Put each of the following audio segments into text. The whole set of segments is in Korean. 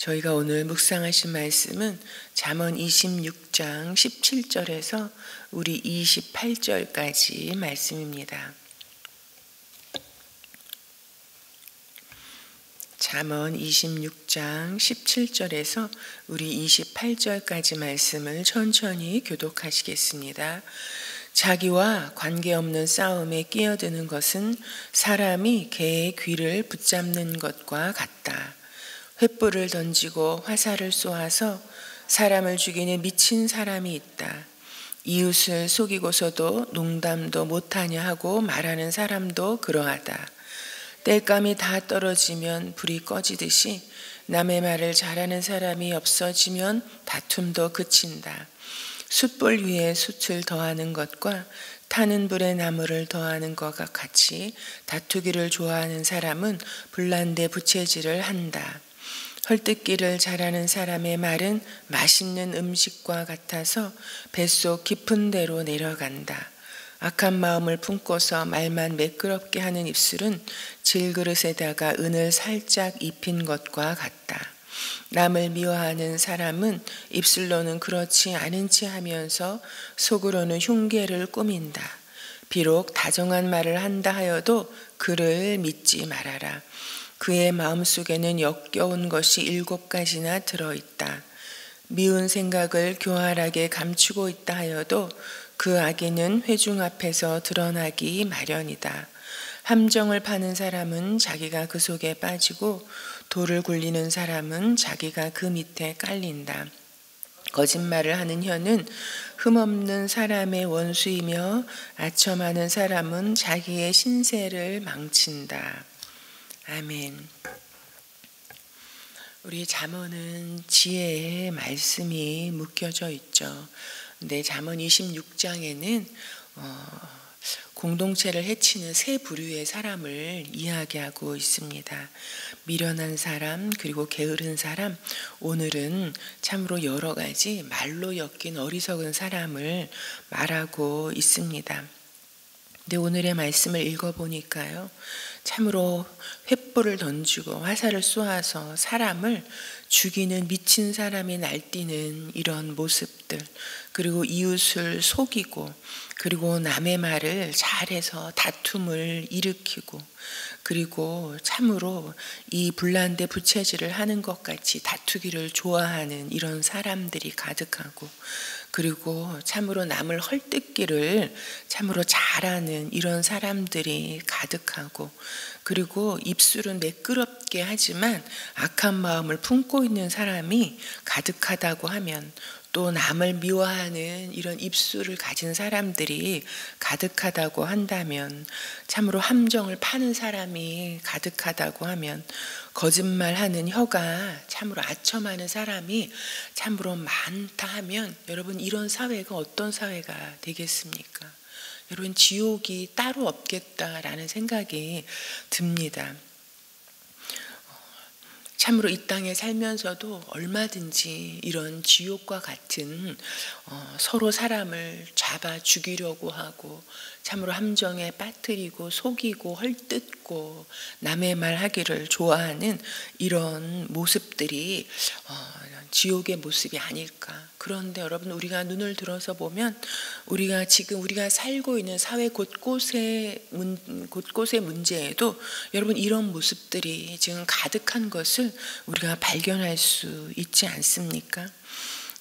저희가 오늘 묵상하신 말씀은 잠언 26장 17절에서 우리 28절까지 말씀입니다. 잠언 26장 17절에서 우리 28절까지 말씀을 천천히 교독하시겠습니다. 자기와 관계없는 싸움에 끼어드는 것은 사람이 개의 귀를 붙잡는 것과 같다. 횃불을 던지고 화살을 쏘아서 사람을 죽이는 미친 사람이 있다. 이웃을 속이고서도 농담도 못하냐 하고 말하는 사람도 그러하다. 땔감이 다 떨어지면 불이 꺼지듯이 남의 말을 잘하는 사람이 없어지면 다툼도 그친다. 숯불 위에 숯을 더하는 것과 타는 불에 나무를 더하는 것과 같이 다투기를 좋아하는 사람은 불난데 부채질을 한다. 헐뜯기를 잘하는 사람의 말은 맛있는 음식과 같아서 뱃속 깊은 데로 내려간다. 악한 마음을 품고서 말만 매끄럽게 하는 입술은 질그릇에다가 은을 살짝 입힌 것과 같다. 남을 미워하는 사람은 입술로는 그렇지 않은 체 하면서 속으로는 흉계를 꾸민다. 비록 다정한 말을 한다 하여도 그를 믿지 말아라. 그의 마음속에는 역겨운 것이 7가지나 들어있다. 미운 생각을 교활하게 감추고 있다 하여도 그 악의는 회중 앞에서 드러나기 마련이다. 함정을 파는 사람은 자기가 그 속에 빠지고 돌을 굴리는 사람은 자기가 그 밑에 깔린다. 거짓말을 하는 혀는 흠없는 사람의 원수이며 아첨하는 사람은 자기의 신세를 망친다. 아멘. 우리 잠언은 지혜의 말씀이 묶여져 있죠. 근데 잠언 26장에는 공동체를 해치는 세 부류의 사람을 이야기하고 있습니다. 미련한 사람, 그리고 게으른 사람, 오늘은 참으로 여러 가지 말로 엮인 어리석은 사람을 말하고 있습니다. 근데 오늘의 말씀을 읽어보니까요, 참으로 횃불을 던지고 화살을 쏘아서 사람을 죽이는 미친 사람이 날뛰는 이런 모습들, 그리고 이웃을 속이고, 그리고 남의 말을 잘해서 다툼을 일으키고, 그리고 참으로 이 불난데 부채질을 하는 것 같이 다투기를 좋아하는 이런 사람들이 가득하고, 그리고 참으로 남을 헐뜯기를 참으로 잘하는 이런 사람들이 가득하고, 그리고 입술은 매끄럽게 하지만 악한 마음을 품고 있는 사람이 가득하다고 하면, 또 남을 미워하는 이런 입술을 가진 사람들이 가득하다고 한다면, 참으로 함정을 파는 사람이 가득하다고 하면, 거짓말하는 혀가 참으로 아첨하는 사람이 참으로 많다 하면, 여러분 이런 사회가 어떤 사회가 되겠습니까? 여러분 지옥이 따로 없겠다라는 생각이 듭니다. 참으로 이 땅에 살면서도 얼마든지 이런 지옥과 같은 서로 사람을 잡아 죽이려고 하고, 참으로 함정에 빠뜨리고 속이고 헐뜯고 남의 말 하기를 좋아하는 이런 모습들이 지옥의 모습이 아닐까. 그런데 여러분, 우리가 눈을 들어서 보면 우리가 지금 우리가 살고 있는 사회 곳곳의 문제에도 여러분 이런 모습들이 지금 가득한 것을 우리가 발견할 수 있지 않습니까?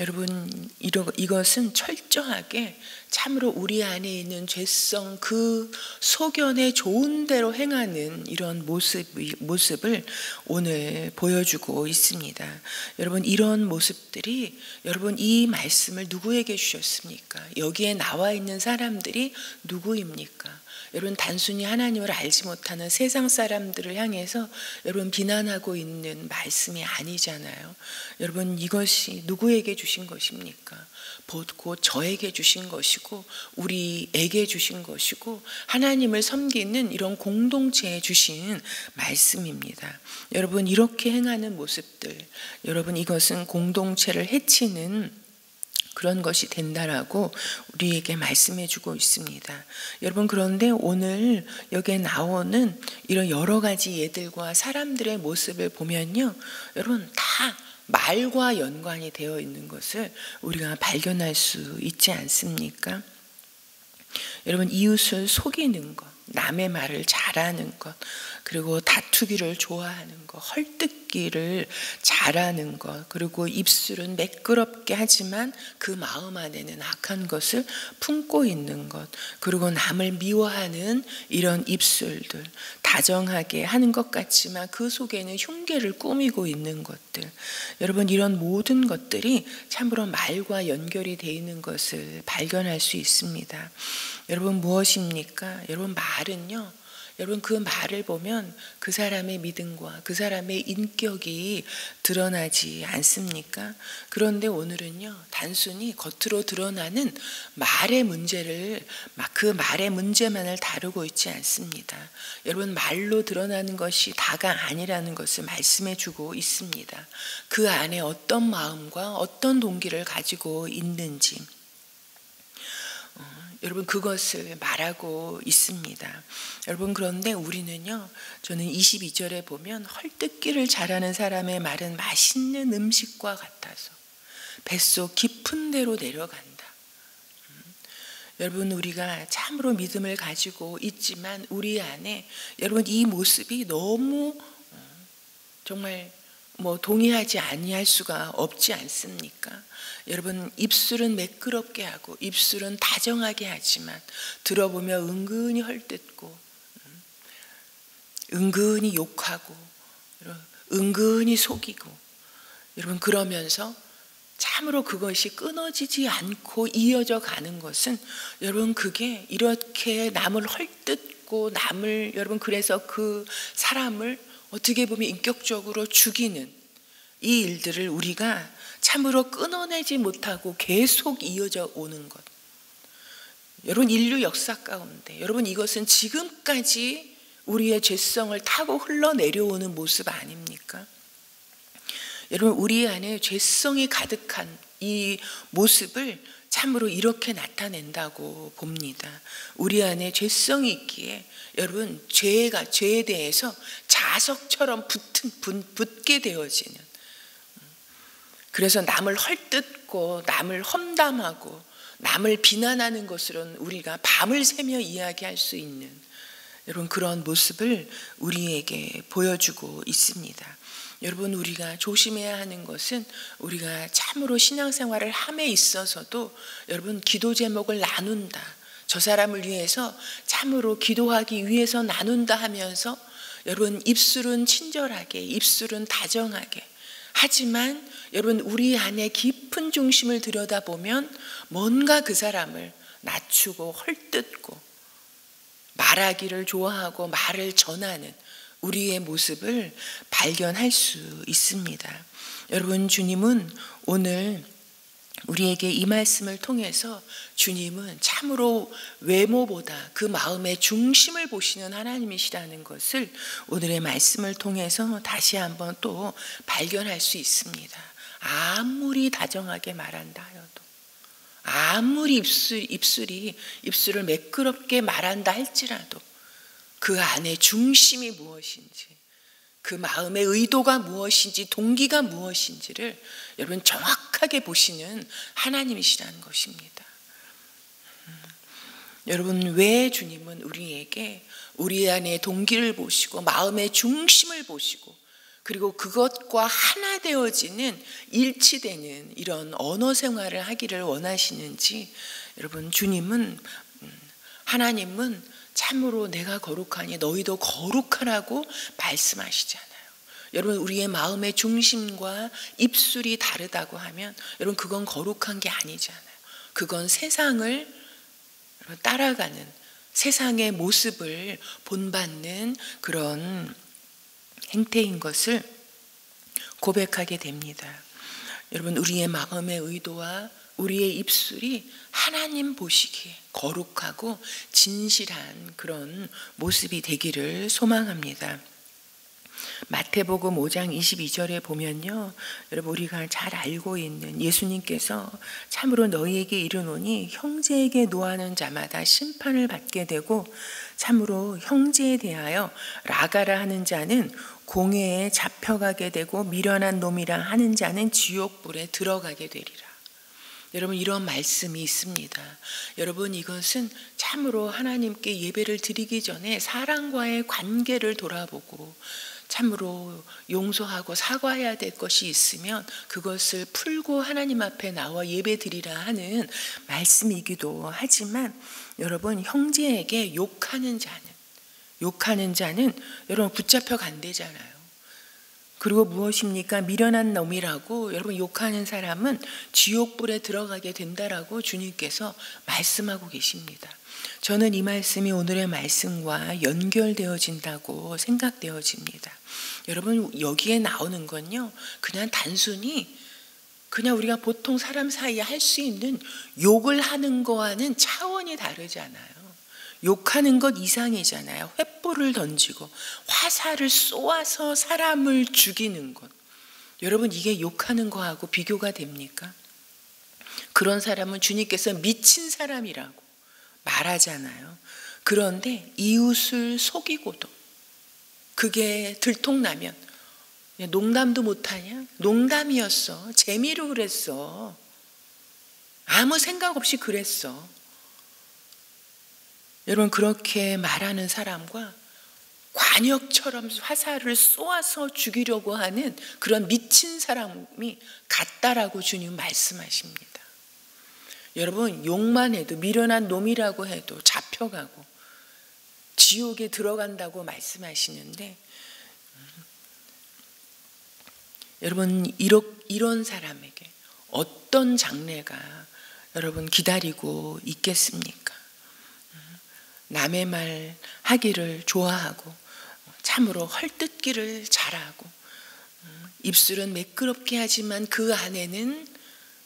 여러분, 이것은 철저하게 참으로 우리 안에 있는 죄성, 그 소견에 좋은 대로 행하는 이런 모습을 오늘 보여주고 있습니다. 여러분, 이런 모습들이, 여러분 이 말씀을 누구에게 주셨습니까? 여기에 나와 있는 사람들이 누구입니까? 여러분, 단순히 하나님을 알지 못하는 세상 사람들을 향해서 여러분 비난하고 있는 말씀이 아니잖아요. 여러분, 이것이 누구에게 주신 것입니까? 곧 저에게 주신 것이고, 우리에게 주신 것이고, 하나님을 섬기는 이런 공동체에 주신 말씀입니다. 여러분, 이렇게 행하는 모습들, 여러분 이것은 공동체를 해치는 그런 것이 된다라고 우리에게 말씀해 주고 있습니다. 여러분, 그런데 오늘 여기에 나오는 이런 여러 가지 예들과 사람들의 모습을 보면요, 여러분 다 말과 연관이 되어 있는 것을 우리가 발견할 수 있지 않습니까? 여러분, 이웃을 속이는 것, 남의 말을 잘하는 것, 그리고 다투기를 좋아하는 것, 헐뜯기를 잘하는 것, 그리고 입술은 매끄럽게 하지만 그 마음 안에는 악한 것을 품고 있는 것, 그리고 남을 미워하는 이런 입술들, 다정하게 하는 것 같지만 그 속에는 흉계를 꾸미고 있는 것들, 여러분, 이런 모든 것들이 참으로 말과 연결이 되어 있는 것을 발견할 수 있습니다. 여러분, 무엇입니까? 여러분, 말은요, 여러분, 그 말을 보면 그 사람의 믿음과 그 사람의 인격이 드러나지 않습니까? 그런데 오늘은요, 단순히 겉으로 드러나는 말의 문제를, 그 말의 문제만을 다루고 있지 않습니다. 여러분, 말로 드러나는 것이 다가 아니라는 것을 말씀해 주고 있습니다. 그 안에 어떤 마음과 어떤 동기를 가지고 있는지, 여러분, 그것을 말하고 있습니다. 여러분, 그런데 우리는요, 저는 22절에 보면 헐뜯기를 잘하는 사람의 말은 맛있는 음식과 같아서 뱃속 깊은 데로 내려간다. 여러분, 우리가 참으로 믿음을 가지고 있지만 우리 안에 여러분 이 모습이 너무 정말 동의하지 아니할 수가 없지 않습니까? 여러분, 입술은 매끄럽게 하고 입술은 다정하게 하지만 들어보면 은근히 헐뜯고 은근히 욕하고 은근히 속이고, 여러분, 그러면서 참으로 그것이 끊어지지 않고 이어져 가는 것은 여러분, 그게 이렇게 남을 헐뜯고 남을, 여러분, 그래서 그 사람을 어떻게 보면 인격적으로 죽이는 이 일들을 우리가 참으로 끊어내지 못하고 계속 이어져 오는 것. 여러분, 인류 역사 가운데 여러분, 이것은 지금까지 우리의 죄성을 타고 흘러내려오는 모습 아닙니까? 여러분, 우리 안에 죄성이 가득한 이 모습을 참으로 이렇게 나타낸다고 봅니다. 우리 안에 죄성이 있기에 여러분, 죄에 대해서 자석처럼 붙게 되어지는, 그래서 남을 헐뜯고 남을 험담하고 남을 비난하는 것으로는 우리가 밤을 새며 이야기할 수 있는 여러분, 그런 모습을 우리에게 보여주고 있습니다. 여러분, 우리가 조심해야 하는 것은 우리가 참으로 신앙생활을 함에 있어서도 여러분, 기도 제목을 나눈다, 저 사람을 위해서 참으로 기도하기 위해서 나눈다 하면서 여러분, 입술은 친절하게, 입술은 다정하게 하지만 여러분, 우리 안에 깊은 중심을 들여다보면 뭔가 그 사람을 낮추고 헐뜯고 말하기를 좋아하고 말을 전하는 우리의 모습을 발견할 수 있습니다. 여러분, 주님은 오늘 우리에게 이 말씀을 통해서 주님은 참으로 외모보다 그 마음의 중심을 보시는 하나님이시라는 것을 오늘의 말씀을 통해서 다시 한번 또 발견할 수 있습니다. 아무리 다정하게 말한다 하여도, 아무리 입술을 매끄럽게 말한다 할지라도 그 안에 중심이 무엇인지, 그 마음의 의도가 무엇인지, 동기가 무엇인지를 여러분 정확하게 보시는 하나님이시라는 것입니다. 여러분, 왜 주님은 우리에게 우리 안에 동기를 보시고 마음의 중심을 보시고 그리고 그것과 하나 되어지는 일치되는 이런 언어 생활을 하기를 원하시는지, 여러분, 하나님은 참으로 내가 거룩하니 너희도 거룩하라고 말씀하시잖아요. 여러분, 우리의 마음의 중심과 입술이 다르다고 하면 여러분, 그건 거룩한 게 아니잖아요. 그건 세상을 따라가는, 세상의 모습을 본받는 그런 행태인 것을 고백하게 됩니다. 여러분, 우리의 마음의 의도와 우리의 입술이 하나님 보시기에 거룩하고 진실한 그런 모습이 되기를 소망합니다. 마태복음 5장 22절에 보면요, 여러분, 우리가 잘 알고 있는 예수님께서 참으로 너희에게 이르노니 형제에게 노하는 자마다 심판을 받게 되고 참으로 형제에 대하여 라가라 하는 자는 공회에 잡혀가게 되고 미련한 놈이라 하는 자는 지옥불에 들어가게 되리라. 여러분, 이런 말씀이 있습니다. 여러분, 이것은 참으로 하나님께 예배를 드리기 전에 사람과의 관계를 돌아보고 참으로 용서하고 사과해야 될 것이 있으면 그것을 풀고 하나님 앞에 나와 예배 드리라 하는 말씀이기도 하지만, 여러분, 형제에게 욕하는 자는 여러분 붙잡혀 간대잖아요. 그리고 무엇입니까? 미련한 놈이라고 여러분 욕하는 사람은 지옥불에 들어가게 된다라고 주님께서 말씀하고 계십니다. 저는 이 말씀이 오늘의 말씀과 연결되어진다고 생각되어집니다. 여러분, 여기에 나오는 건요, 그냥 단순히 그냥 우리가 보통 사람 사이에 할 수 있는 욕을 하는 거와는 차원이 다르잖아요. 욕하는 것 이상이잖아요. 횃불을 던지고 화살을 쏘아서 사람을 죽이는 것. 여러분, 이게 욕하는 거하고 비교가 됩니까? 그런 사람은 주님께서 미친 사람이라고 말하잖아요. 그런데 이웃을 속이고도 그게 들통나면 농담도 못하냐? 농담이었어. 재미로 그랬어. 아무 생각 없이 그랬어. 여러분, 그렇게 말하는 사람과 관역처럼 화살을 쏘아서 죽이려고 하는 그런 미친 사람이 같다라고 주님 말씀하십니다. 여러분, 욕만 해도 미련한 놈이라고 해도 잡혀가고 지옥에 들어간다고 말씀하시는데, 여러분, 이런 사람에게 어떤 장래가 여러분 기다리고 있겠습니까? 남의 말 하기를 좋아하고 참으로 헐뜯기를 잘하고 입술은 매끄럽게 하지만 그 안에는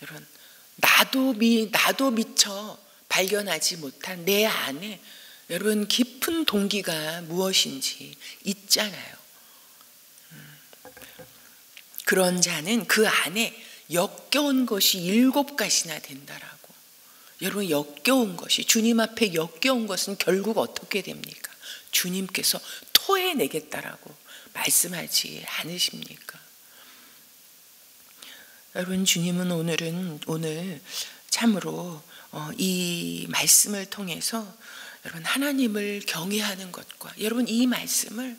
여러분 나도 미처 발견하지 못한 내 안에 여러분 깊은 동기가 무엇인지 있잖아요. 그런 자는 그 안에 역겨운 것이 7가지나 된다라고. 여러분, 역겨운 것이, 주님 앞에 역겨운 것은 결국 어떻게 됩니까? 주님께서 토해내겠다라고 말씀하지 않으십니까? 여러분, 주님은 오늘 참으로 이 말씀을 통해서 여러분 하나님을 경외하는 것과, 여러분 이 말씀을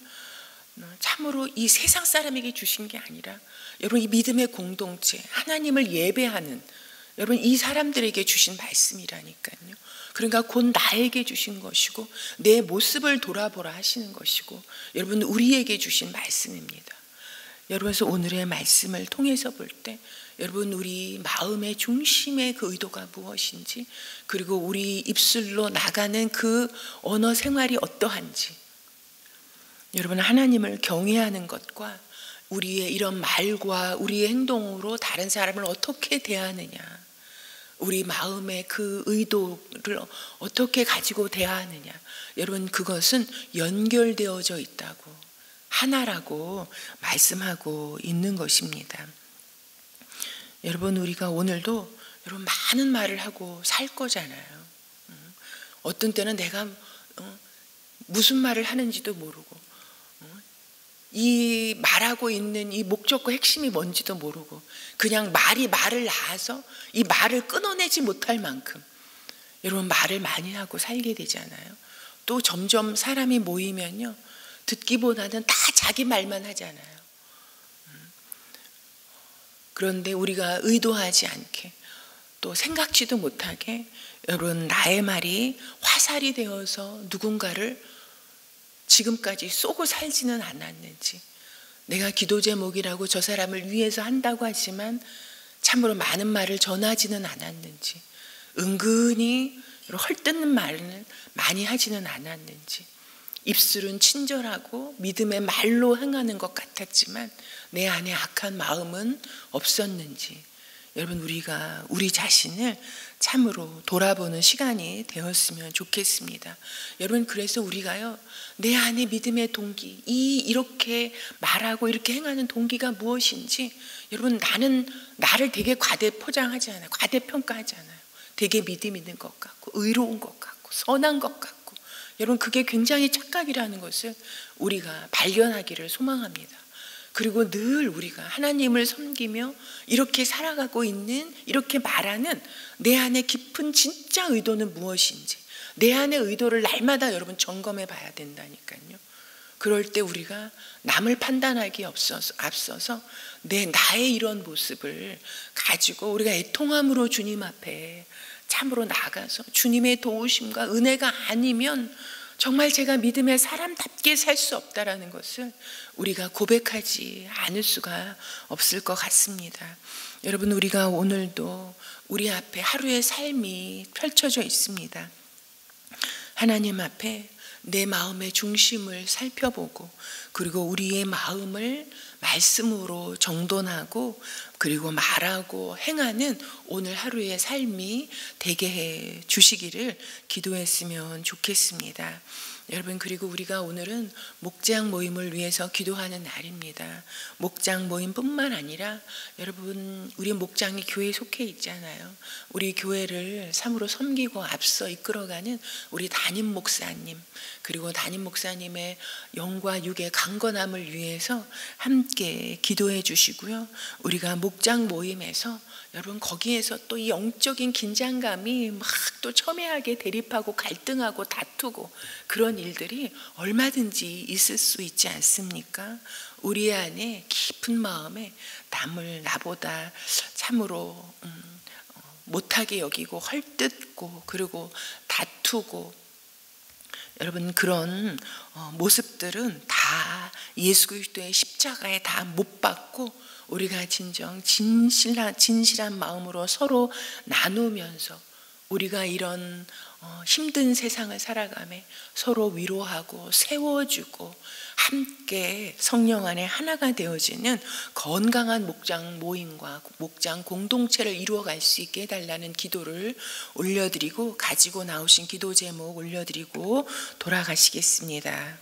참으로 이 세상 사람에게 주신 게 아니라 여러분 이 믿음의 공동체, 하나님을 예배하는 여러분 이 사람들에게 주신 말씀이라니까요. 그러니까 곧 나에게 주신 것이고 내 모습을 돌아보라 하시는 것이고 여러분 우리에게 주신 말씀입니다. 여러분, 그래서 오늘의 말씀을 통해서 볼 때 여러분 우리 마음의 중심의 그 의도가 무엇인지, 그리고 우리 입술로 나가는 그 언어 생활이 어떠한지, 여러분 하나님을 경외하는 것과 우리의 이런 말과 우리의 행동으로 다른 사람을 어떻게 대하느냐, 우리 마음의 그 의도를 어떻게 가지고 대하느냐, 여러분 그것은 연결되어져 있다고, 하나라고 말씀하고 있는 것입니다. 여러분, 우리가 오늘도 여러분 많은 말을 하고 살 거잖아요. 어떤 때는 내가 무슨 말을 하는지도 모르고 이 말하고 있는 이 목적과 핵심이 뭔지도 모르고 그냥 말이 말을 낳아서 이 말을 끊어내지 못할 만큼 여러분 말을 많이 하고 살게 되잖아요. 또 점점 사람이 모이면요, 듣기보다는 다 자기 말만 하잖아요. 그런데 우리가 의도하지 않게 또 생각지도 못하게 여러분 나의 말이 화살이 되어서 누군가를 지금까지 쏘고 살지는 않았는지, 내가 기도 제목이라고 저 사람을 위해서 한다고 하지만 참으로 많은 말을 전하지는 않았는지, 은근히 헐뜯는 말을 많이 하지는 않았는지, 입술은 친절하고 믿음의 말로 행하는 것 같았지만 내 안에 악한 마음은 없었는지, 여러분 우리가 우리 자신을 참으로 돌아보는 시간이 되었으면 좋겠습니다. 여러분, 그래서 우리가요, 내 안에 믿음의 동기, 이렇게 말하고 이렇게 행하는 동기가 무엇인지, 여러분 나는 나를 되게 과대 포장하지 않아요. 과대 평가하지 않아요. 되게 믿음 있는 것 같고 의로운 것 같고 선한 것 같고 여러분, 그게 굉장히 착각이라는 것을 우리가 발견하기를 소망합니다. 그리고 늘 우리가 하나님을 섬기며 이렇게 살아가고 있는, 이렇게 말하는 내 안에 깊은 진짜 의도는 무엇인지, 내 안의 의도를 날마다 여러분 점검해 봐야 된다니까요. 그럴 때 우리가 남을 판단하기 앞서서 나의 이런 모습을 가지고 우리가 애통함으로 주님 앞에 참으로 나가서 주님의 도우심과 은혜가 아니면 정말 제가 믿음의 사람답게 살 수 없다라는 것을 우리가 고백하지 않을 수가 없을 것 같습니다. 여러분, 우리가 오늘도 우리 앞에 하루의 삶이 펼쳐져 있습니다. 하나님 앞에 내 마음의 중심을 살펴보고, 그리고 우리의 마음을 말씀으로 정돈하고, 그리고 말하고 행하는 오늘 하루의 삶이 되게 해 주시기를 기도했으면 좋겠습니다. 여러분, 그리고 우리가 오늘은 목장 모임을 위해서 기도하는 날입니다. 목장 모임뿐만 아니라 여러분, 우리 목장이 교회에 속해 있잖아요. 우리 교회를 참으로 섬기고 앞서 이끌어가는 우리 담임 목사님, 그리고 담임 목사님의 영과 육의 강건함을 위해서 함께 기도해 주시고요. 우리가 목장 모임에서 여러분, 거기에서 또 이 영적인 긴장감이 막 또 첨예하게 대립하고 갈등하고 다투고 그런 일들이 얼마든지 있을 수 있지 않습니까? 우리 안에 깊은 마음에 남을 나보다 참으로 못하게 여기고 헐뜯고 그리고 다투고, 여러분, 그런 모습들은 다 예수 그리스도의 십자가에 다 못 박고 우리가 진정 진실한 마음으로 서로 나누면서 우리가 이런 힘든 세상을 살아가며 서로 위로하고 세워주고 함께 성령 안에 하나가 되어지는 건강한 목장 모임과 목장 공동체를 이루어갈 수 있게 해달라는 기도를 올려드리고, 가지고 나오신 기도 제목 올려드리고 돌아가시겠습니다.